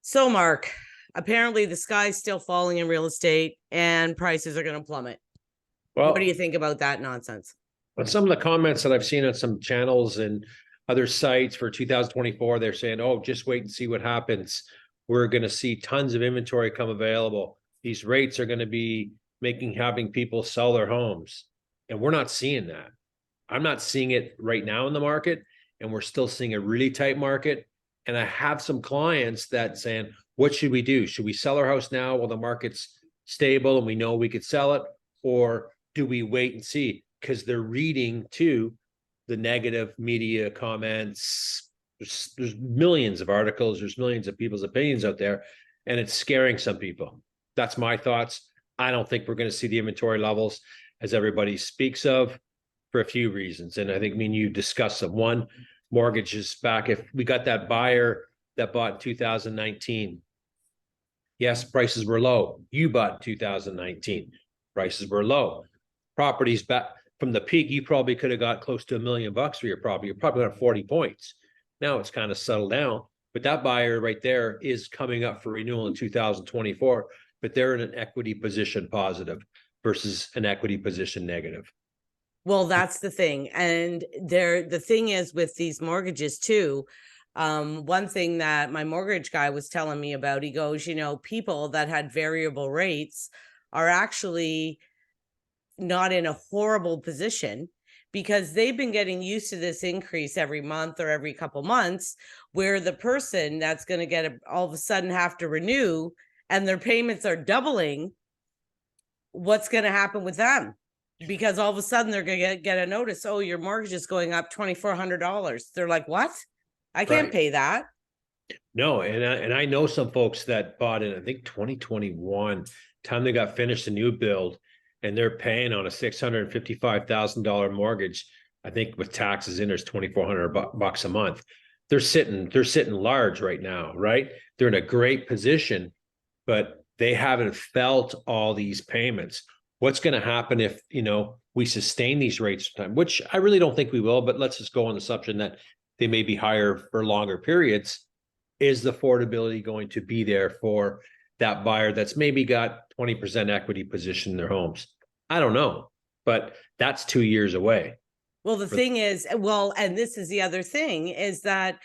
So, Mark, apparently the sky's still falling in real estate and prices are going to plummet. What do you Well, think about that nonsense? on some of the comments that I've seen on some channels and other sites for 2024, they're saying, oh, just wait and see what happens. We're going to see tons of inventory come available. These rates are going to be having people sell their homes. And we're not seeing that. I'm not seeing it right now in the market. And we're still seeing a really tight market. And I have some clients that saying, what should we do? Should we sell our house now while the market's stable and we know we could sell it? Or do we wait and see? Because they're reading too the negative media comments. There's millions of articles, there's millions of people's opinions out there, and it's scaring some people. That's my thoughts. I don't think we're going to see the inventory levels as everybody speaks of for a few reasons. And I think me and you discussed them. One, mortgages back. If we got that buyer that bought in 2019, yes, prices were low. You bought in 2019, prices were low. Properties back from the peak, you probably could have got close to $1 million for your property. You're probably got 40 points. Now it's kind of settled down, but that buyer right there is coming up for renewal in 2024, but they're in an equity position positive versus an equity position negative. Well, that's the thing. And the thing is with these mortgages too, one thing that my mortgage guy was telling me about, he goes, people that had variable rates are actually not in a horrible position because they've been getting used to this increase every month or every couple months, where the person that's going to get all of a sudden have to renew and their payments are doubling. What's going to happen with them? Because all of a sudden they're going to get a notice. Oh, your mortgage is going up $2,400. They're like, what? I can't pay that. No, and I know some folks that bought in, I think 2021, time they got finished a new build, and they're paying on a $655,000 mortgage. I think with taxes in, there's $2,400 a month. They're sitting large right now, right? They're in a great position, but they haven't felt all these payments. What's going to happen if we sustain these rates for time, which I really don't think we will, but let's just go on the assumption that they may be higher for longer periods. Is the affordability going to be there for that buyer that's maybe got 20% equity position in their homes? I don't know, but that's 2 years away. Well, the thing is, and this is the other thing, is that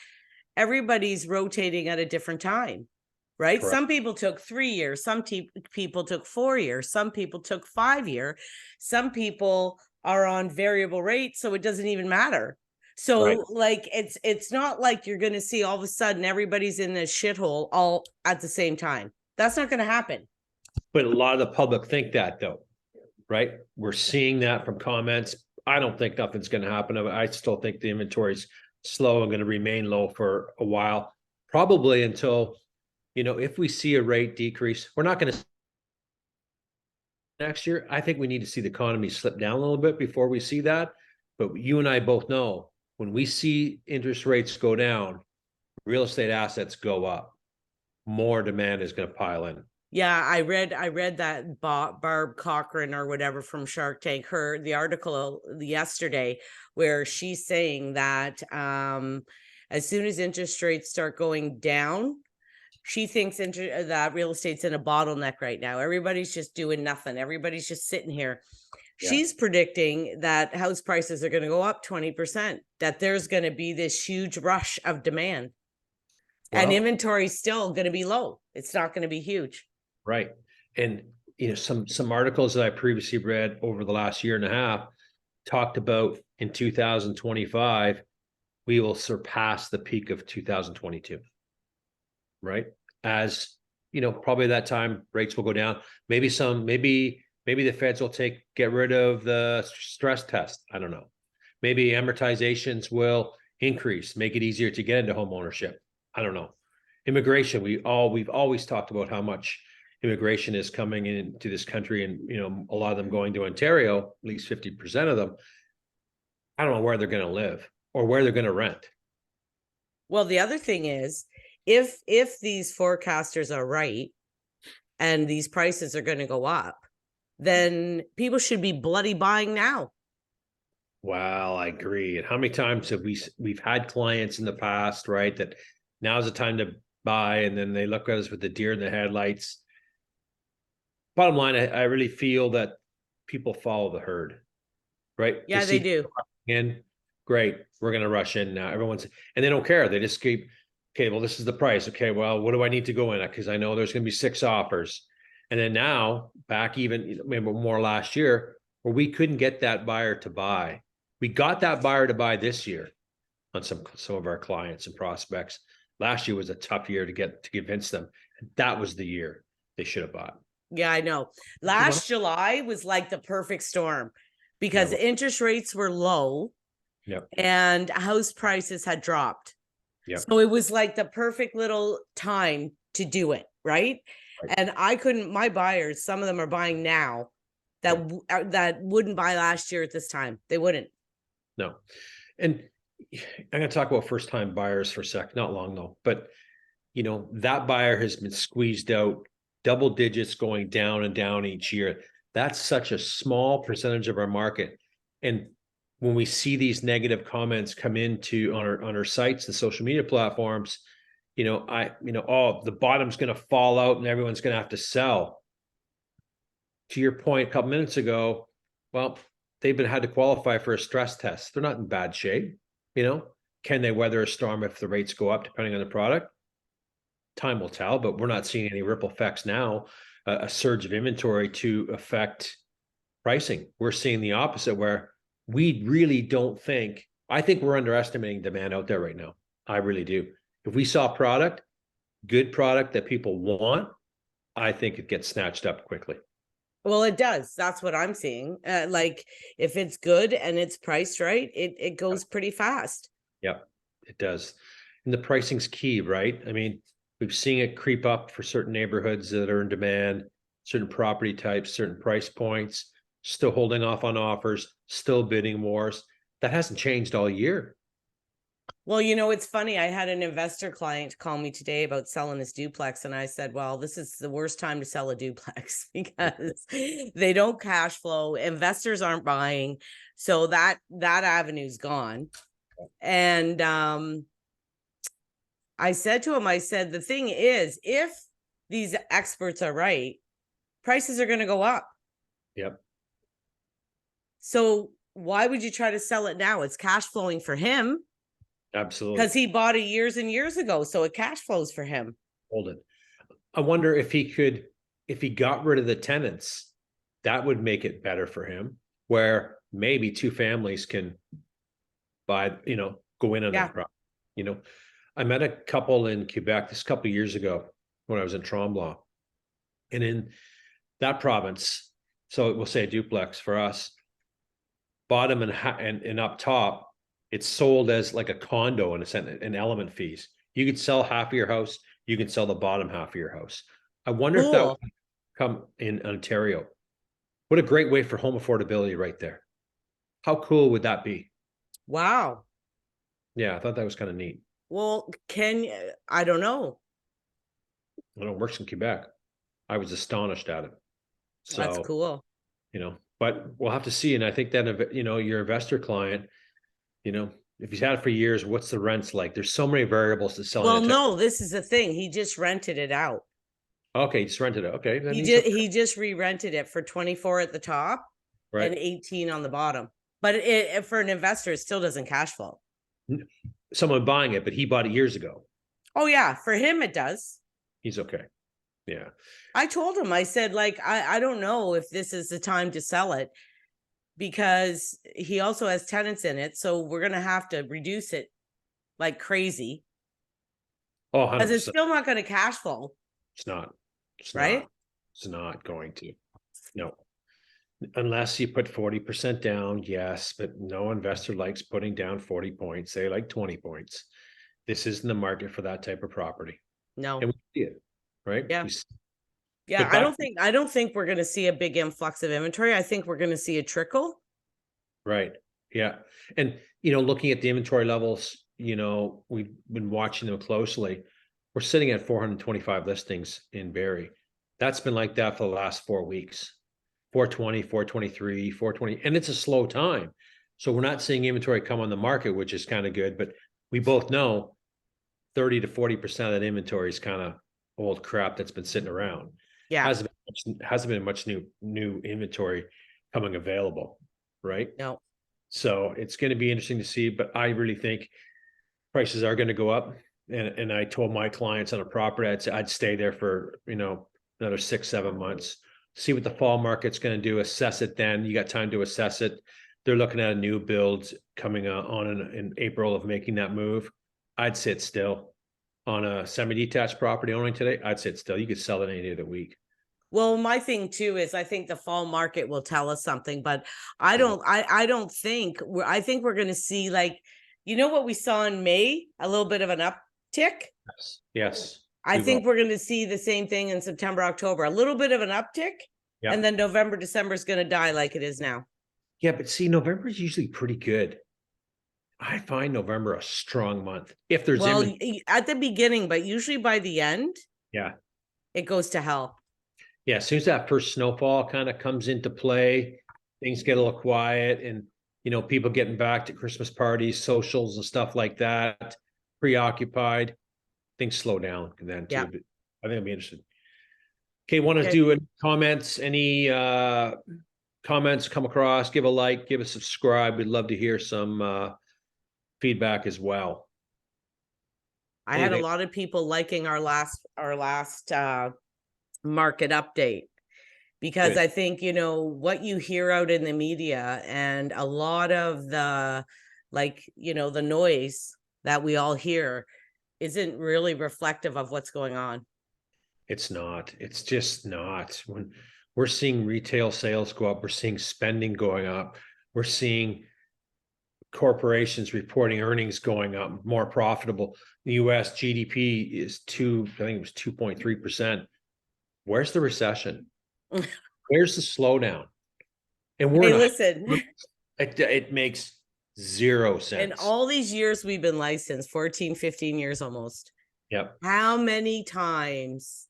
everybody's rotating at a different time, right? Correct. Some people took 3 years, some people took 4 years, some people took 5 years, some people are on variable rates, so it doesn't even matter. So right. Like it's not like you're going to see all of a sudden everybody's in this shithole all at the same time. That's not going to happen. But a lot of the public think that though, right? We're seeing that from comments. I don't think nothing's going to happen. I still think the inventory's slow and going to remain low for a while, probably until, if we see a rate decrease, we're not going to next year. I think we need to see the economy slip down a little bit before we see that. But you and I both know when we see interest rates go down, real estate assets go up. More demand is going to pile in. Yeah, I read that Barb Cochran or whatever from Shark Tank, the article yesterday, where she's saying that as soon as interest rates start going down, she thinks that real estate's in a bottleneck right now. Everybody's just doing nothing. Everybody's just sitting here. Yeah. She's predicting that house prices are going to go up 20%, that there's going to be this huge rush of demand. Well, and inventory is still going to be low. It's not going to be huge. Right. And, some articles that I previously read over the last year and a half talked about in 2025, we will surpass the peak of 2022. Right. As, probably that time rates will go down. Maybe the feds will get rid of the stress test. I don't know. Maybe amortizations will increase, make it easier to get into home ownership. I don't know. Immigration, we've always talked about how much immigration is coming into this country, and a lot of them going to Ontario, at least 50% of them. I don't know where they're going to live or where they're going to rent. Well, the other thing is, if these forecasters are right and these prices are going to go up, then people should be bloody buying now. Well, I agree. And how many times have we've had clients in the past, right, that now's the time to by, and then they look at us with the deer in the headlights. Bottom line, I really feel that people follow the herd, right? Yeah, they do. In, great, we're going to rush in now. Everyone's, and they don't care. They just keep, okay, well, this is the price. Okay, well, what do I need to go in at? Because I know there's going to be 6 offers. And then now, back even maybe more last year, where we couldn't get that buyer to buy. We got that buyer to buy this year on some of our clients and prospects. Last year was a tough year to convince them. That was the year they should have bought. Yeah, I know. Last July was like the perfect storm because interest rates were low. Yep. And house prices had dropped. Yep. So it was like the perfect little time to do it, right? And I couldn't, my buyers, some of them are buying now that wouldn't buy last year at this time. They wouldn't. No. And I'm going to talk about first time buyers for a sec, not long though, but you know, that buyer has been squeezed out, double digits going down and down each year. That's such a small percentage of our market. And when we see these negative comments come into on our sites and social media platforms, oh, the bottom's going to fall out and everyone's going to have to sell. To your point a couple minutes ago, well, they've had to qualify for a stress test. They're not in bad shape. Can they weather a storm if the rates go up, depending on the product? Time will tell, but we're not seeing any ripple effects now, a surge of inventory to affect pricing. We're seeing the opposite, where we really don't think, I think we're underestimating demand out there right now. I really do. If we saw good product that people want, I think it gets snatched up quickly. Well, it does. That's what I'm seeing. Like if it's good and it's priced right, it goes pretty fast. Yeah, it does. And the pricing's key, right? I mean, we've seen it creep up for certain neighborhoods that are in demand, certain property types, certain price points, still holding off on offers, still bidding wars. That hasn't changed all year. Well, it's funny. I had an investor client call me today about selling his duplex. And I said, well, this is the worst time to sell a duplex because they don't cash flow. Investors aren't buying. So that avenue's gone. And I said to him, the thing is, if these experts are right, prices are going to go up. Yep. So why would you try to sell it now? It's cash flowing for him. Absolutely. Because he bought it years and years ago. So it cash flows for him. Hold it. I wonder if he got rid of the tenants, that would make it better for him, where maybe 2 families can buy, go in on that property. I met a couple in Quebec this couple of years ago when I was in Tremblant, and in that province, so we'll say a duplex for us, bottom and up top, it's sold as like a condo and element fees. You could sell half of your house, you can sell the bottom half of your house. I wonder if that would come in Ontario. What a great way for home affordability right there. How cool would that be? Wow. Yeah, I thought that was kind of neat. Well, I don't know. It works in Quebec. I was astonished at it. So that's cool. But we'll have to see. And I think that, your investor client, if he's had it for years, what's the rents like? There's so many variables to sell. Well, no, this is the thing. He just rented it out. Okay, just rented it. Okay. Then he just re-rented it for 24 at the top and 18 on the bottom. But for an investor, it still doesn't cash flow. Someone buying it, but he bought it years ago. Oh yeah, for him it does. He's okay. Yeah. I told him, I said, I don't know if this is the time to sell it, because he also has tenants in it. So we're going to have to reduce it like crazy. Oh, 100%. Because it's still not going to cash flow. It's not. Right? It's not going to. No. Unless you put 40% down, yes, but no investor likes putting down 40 points. They like 20 points. This isn't the market for that type of property. No. And we see it, right? Yeah. Yeah, I don't think we're going to see a big influx of inventory. I think we're going to see a trickle. Right. Yeah. And, looking at the inventory levels, we've been watching them closely. We're sitting at 425 listings in Barrie. That's been like that for the last 4 weeks. 420, 423, 420, and it's a slow time. So we're not seeing inventory come on the market, which is kind of good, but we both know 30 to 40% of that inventory is kind of old crap that's been sitting around. Yeah. Hasn't been much new inventory coming available, right? No. So it's going to be interesting to see, but I really think prices are going to go up. And I told my clients on a property, I'd stay there for, another 6-7 months, see what the fall market's going to do, assess it then. You got time to assess it. They're looking at a new build coming on in April of making that move. I'd sit still on a semi-detached property owning today. I'd sit still. You could sell it any day of the week. Well, my thing too is I think the fall market will tell us something, but I don't think I think we're going to see, like, what we saw in May, a little bit of an uptick. Yes. I think we're going to see the same thing in September, October, a little bit of an uptick, and then November, December is going to die like it is now. Yeah, but see, November is usually pretty good. I find November a strong month. If there's at the beginning, but usually by the end, it goes to hell. Yeah, as soon as that first snowfall kind of comes into play, things get a little quiet, and people getting back to Christmas parties, socials, and stuff like that, preoccupied, things slow down then too. But I think I'll be interested. Okay, want to do any comments? Any comments come across? Give a like, give a subscribe. We'd love to hear some feedback as well. I had a lot of people liking our last market update, because I think what you hear out in the media and a lot of the the noise that we all hear isn't really reflective of what's going on. It's not. It's just not. When we're seeing retail sales go up, we're seeing spending going up, we're seeing corporations reporting earnings going up, more profitable. The US GDP is I think it was 2.3%. Where's the recession? Where's the slowdown? And listen, it makes zero sense. In all these years we've been licensed, 14, 15 years almost. Yep. How many times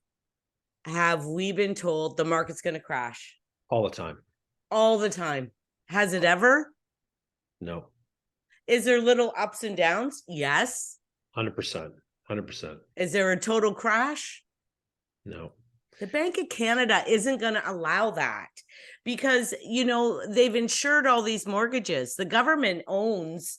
have we been told the market's going to crash? All the time. All the time. Has it ever? No. Is there little ups and downs? Yes. 100%. 100%. Is there a total crash? No. The Bank of Canada isn't going to allow that, because, they've insured all these mortgages. The government owns,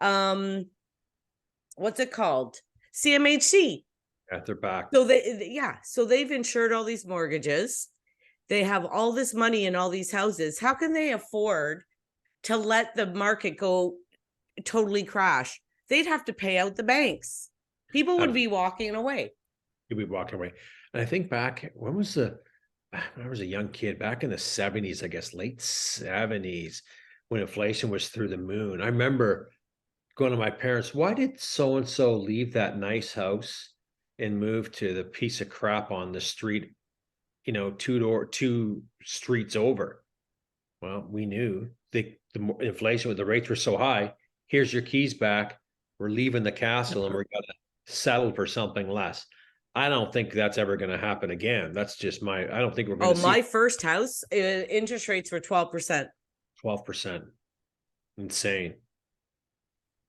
what's it called? CMHC. At their back. So they've insured all these mortgages. They have all this money in all these houses. How can they afford to let the market go totally crash? They'd have to pay out the banks. People would be walking away. You'd be walking away. And I think back, when I was a young kid, back in the 70s, I guess, late 70s, when inflation was through the moon. I remember going to my parents, why did so-and-so leave that nice house and move to the piece of crap on the street, two streets over? Well, we knew the inflation with the rates were so high. Here's your keys back. We're leaving the castle and we're going to settle for something less. I don't think that's ever going to happen again. That's just I don't think we're going to see. My first house, interest rates were 12%. 12%. Insane.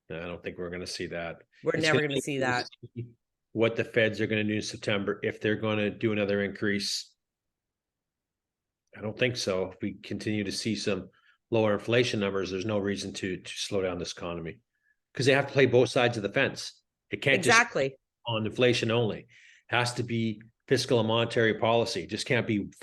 I don't think we're going to see that. We're never going to see that. What the feds are going to do in September, if they're going to do another increase. I don't think so. If we continue to see some lower inflation numbers, there's no reason to slow down this economy, because they have to play both sides of the fence. It can't just on inflation only. It has to be fiscal and monetary policy. It just can't be